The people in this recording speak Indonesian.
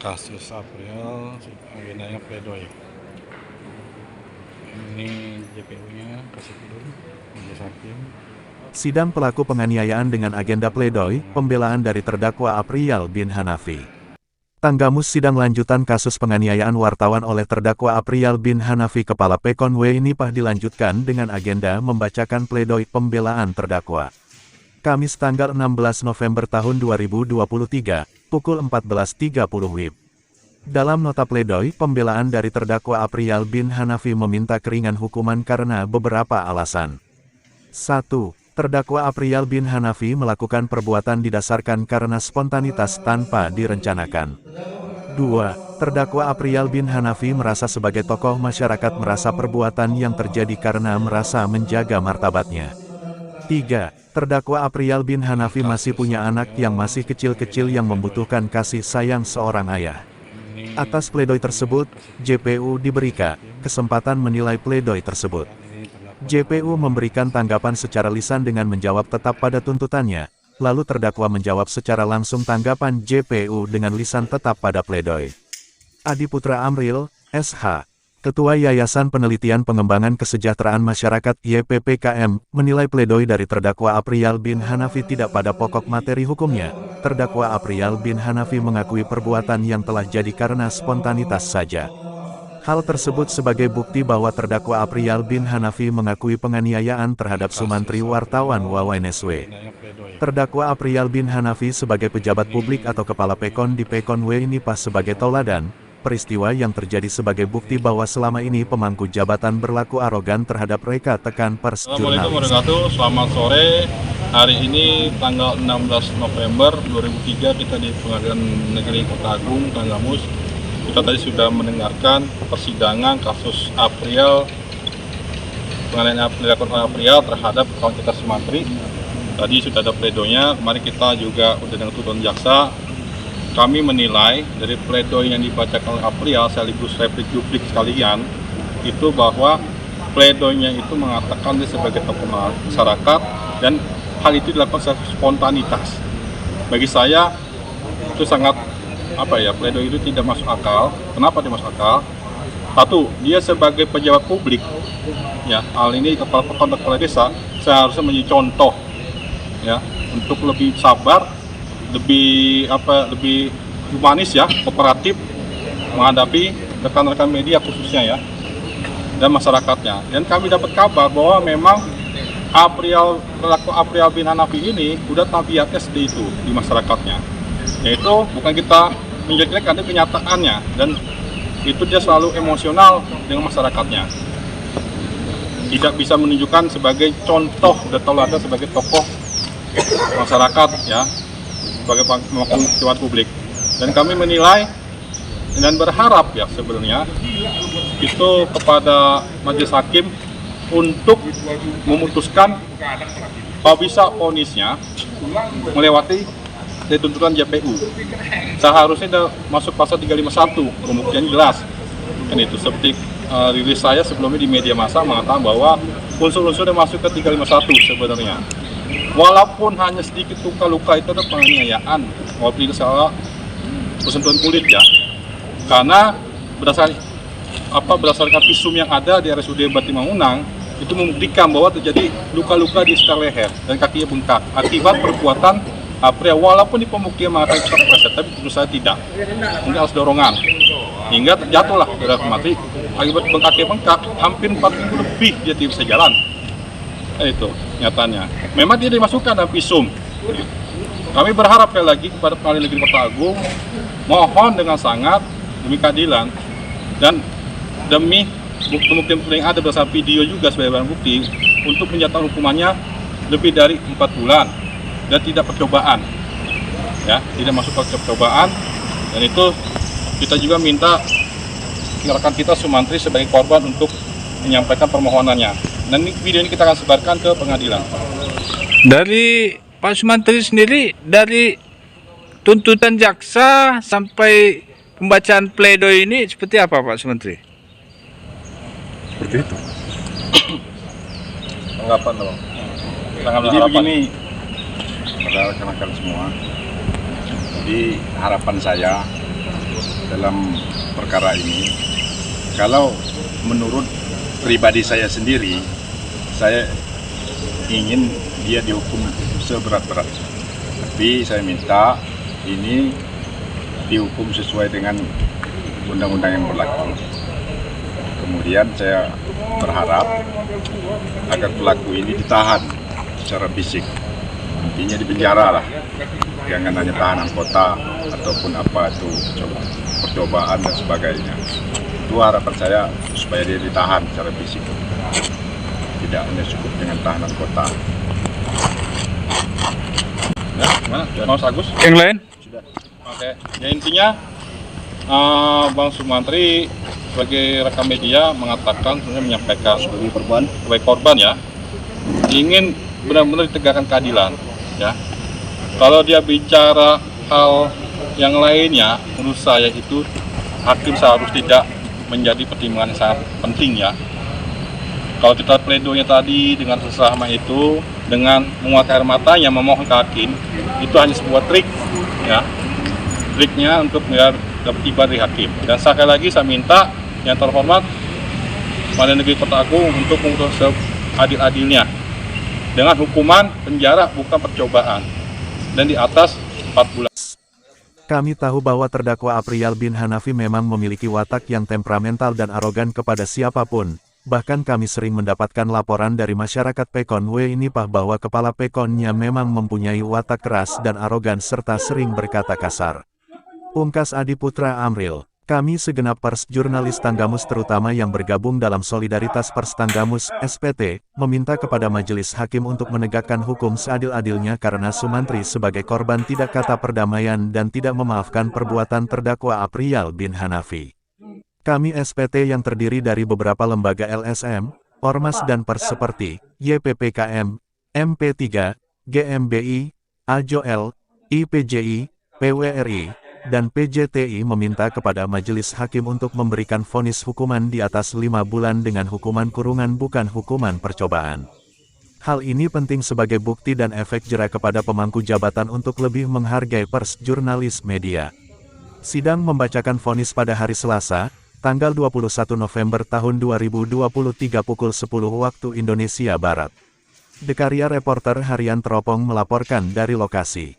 kasus April, agendanya pledoi. Ini JPU-nya, kasih dulu, majelis hakim. Sidang pelaku penganiayaan dengan agenda pledoi, pembelaan dari terdakwa Apriyal bin Hanafi. Tanggamus sidang lanjutan kasus penganiayaan wartawan oleh terdakwa Apriyal bin Hanafi Kepala Pekon Nipah dilanjutkan dengan agenda membacakan pledoi pembelaan terdakwa. Kamis tanggal 16 November tahun 2023, pukul 14.30 WIB. Dalam nota pledoi, pembelaan dari terdakwa Apriyal bin Hanafi meminta keringan hukuman karena beberapa alasan. 1. Terdakwa Apriyal bin Hanafi melakukan perbuatan didasarkan karena spontanitas tanpa direncanakan. 2. Terdakwa Apriyal bin Hanafi merasa sebagai tokoh masyarakat merasa perbuatan yang terjadi karena merasa menjaga martabatnya. 3. Terdakwa Apriyal bin Hanafi masih punya anak yang masih kecil-kecil yang membutuhkan kasih sayang seorang ayah. Atas pledoi tersebut, JPU diberikan kesempatan menilai pledoi tersebut. JPU memberikan tanggapan secara lisan dengan menjawab tetap pada tuntutannya, lalu terdakwa menjawab secara langsung tanggapan JPU dengan lisan tetap pada pledoi. Adi Putra Amril, SH, Ketua Yayasan Penelitian Pengembangan Kesejahteraan Masyarakat YPPKM, menilai pledoi dari terdakwa Apriyal bin Hanafi tidak pada pokok materi hukumnya. Terdakwa Apriyal bin Hanafi mengakui perbuatan yang telah jadi karena spontanitas saja. Hal tersebut sebagai bukti bahwa terdakwa Apriyal bin Hanafi mengakui penganiayaan terhadap Sumantri wartawan WWNSW. Terdakwa Apriyal bin Hanafi sebagai pejabat publik atau kepala Pekon di Pekon Nipah sebagai tauladan, peristiwa yang terjadi sebagai bukti bahwa selama ini pemangku jabatan berlaku arogan terhadap rekan-rekan pers jurnalis. Assalamualaikum warahmatullahi wabarakatuh, selamat sore. Hari ini tanggal 16 November 2003 kita di Pengadilan Negeri Kota Agung, Tanggamus. Kita tadi sudah mendengarkan persidangan kasus Apriyal, penganiayaan Apriyal terhadap kawan kita Sumantri. Tadi sudah ada pledoinya, kemarin kita juga sudah dengan tuntutan jaksa. Kami menilai dari pledoi yang dibacakan oleh Apriyal sekaligus replik duplik sekalian, itu bahwa pledoinya itu mengatakan dia sebagai tokoh masyarakat dan hal itu dilakukan secara spontanitas. Bagi saya itu sangat pledoi itu tidak masuk akal. Kenapa tidak masuk akal? Satu, dia sebagai pejabat publik, ya, hal ini kepala desa seharusnya menjadi contoh, ya, untuk lebih sabar, lebih humanis, ya, kooperatif menghadapi rekan-rekan media khususnya, ya, dan masyarakatnya. Dan kami dapat kabar bahwa memang pelaku Apriyal bin Hanafi ini udah tabiatnya seperti itu di masyarakatnya, yaitu bukan kita menjelekkan, tapi kenyataannya, dan itu dia selalu emosional dengan masyarakatnya, tidak bisa menunjukkan sebagai contoh dan tauladan sebagai tokoh masyarakat, ya, sebagai pejabat publik. Dan kami menilai dan berharap, ya, sebenarnya itu kepada majelis hakim untuk memutuskan bahwa bisa vonisnya melewati dari tuntutan JPU. Seharusnya sudah masuk pasal 351, pembuktian jelas. Kan itu seperti rilis saya sebelumnya di media massa mengatakan bahwa unsur-unsur yang masuk ke 351 sebenarnya. Walaupun hanya sedikit luka-luka itu ada penganiayaan, walaupun itu salah bersentuhan kulit, ya. Karena berdasarkan visum yang ada di RSUD Batimangunang itu membuktikan bahwa terjadi luka-luka di sekitar leher dan kakinya bengkak akibat perbuatan Apriyal. Walaupun di pembuktian mengatakan itu terpleset, tapi tentu saja tidak. Mungkin harus dorongan hingga terjatuhlah saudara mati akibat bengkak, hampir 4 minggu lebih dia tidak bisa jalan. Itu nyatanya. Memang tidak dimasukkan dalam visum. Kami berharap sekali lagi kepada Pengadilan Negeri Kota Agung, mohon dengan sangat demi keadilan dan demi bukti-bukti yang ada berdasarkan video juga sebagai barang bukti untuk menjatuhkan hukumannya lebih dari 4 bulan dan tidak percobaan, ya, tidak masuk percobaan. Dan itu kita juga minta rekan kita Sumantri sebagai korban untuk menyampaikan permohonannya. Dan video ini kita akan sebarkan ke pengadilan. Dari Pak Sumantri sendiri, dari tuntutan jaksa sampai pembacaan pledoi ini seperti apa, Pak Sumantri? Seperti itu. Tanggapan dong. Jadi begini, pada rekan-rekan semua. Jadi harapan saya dalam perkara ini. Kalau menurut pribadi saya sendiri, saya ingin dia dihukum seberat-berat. Tapi saya minta ini dihukum sesuai dengan undang-undang yang berlaku. Kemudian saya berharap agar pelaku ini ditahan secara fisik, intinya di penjara lah, jangan hanya tahanan kota ataupun apa itu percobaan dan sebagainya. Itu harapan saya supaya dia ditahan secara fisik, tidak hanya cukup dengan tahanan kota. Ya, gimana? Mas Agus? Yang lain? Oke, ya intinya Bang Sumantri sebagai rekan media mengatakan, sebenarnya menyampaikan sebagai korban ya, ingin benar-benar ditegakkan keadilan ya. Kalau dia bicara hal yang lainnya, menurut saya itu hakim seharusnya tidak menjadi pertimbangan yang sangat penting ya. Kalau kita pledoinya tadi dengan sesama itu, dengan mengeluarkan air matanya memohon ke hakim, itu hanya sebuah trik ya, triknya untuk biar dapat tiba dari hakim. Dan sekali lagi saya minta yang terhormat Pengadilan Negeri Kota Agung untuk memutus seadil-adilnya dengan hukuman penjara bukan percobaan dan di atas 4 bulan. Kami tahu bahwa terdakwa Aprial bin Hanafi memang memiliki watak yang temperamental dan arogan kepada siapapun. Bahkan kami sering mendapatkan laporan dari masyarakat Pekon Nipah bahwa kepala Pekonnya memang mempunyai watak keras dan arogan serta sering berkata kasar. Pungkas Adi Putra Amril. Kami segenap pers jurnalis Tanggamus terutama yang bergabung dalam Solidaritas Pers Tanggamus, SPT, meminta kepada Majelis Hakim untuk menegakkan hukum seadil-adilnya karena Sumantri sebagai korban tidak kata perdamaian dan tidak memaafkan perbuatan terdakwa Aprial bin Hanafi. Kami SPT yang terdiri dari beberapa lembaga LSM, Ormas dan Pers seperti YPPKM, MP3, GMBI, AJOL, IPJI, PWRI, dan PJTI meminta kepada Majelis Hakim untuk memberikan vonis hukuman di atas 5 bulan dengan hukuman kurungan bukan hukuman percobaan. Hal ini penting sebagai bukti dan efek jera kepada pemangku jabatan untuk lebih menghargai pers jurnalis media. Sidang membacakan vonis pada hari Selasa, tanggal 21 November tahun 2023 pukul 10 waktu Indonesia Barat. Dekaria Reporter Harian Teropong melaporkan dari lokasi.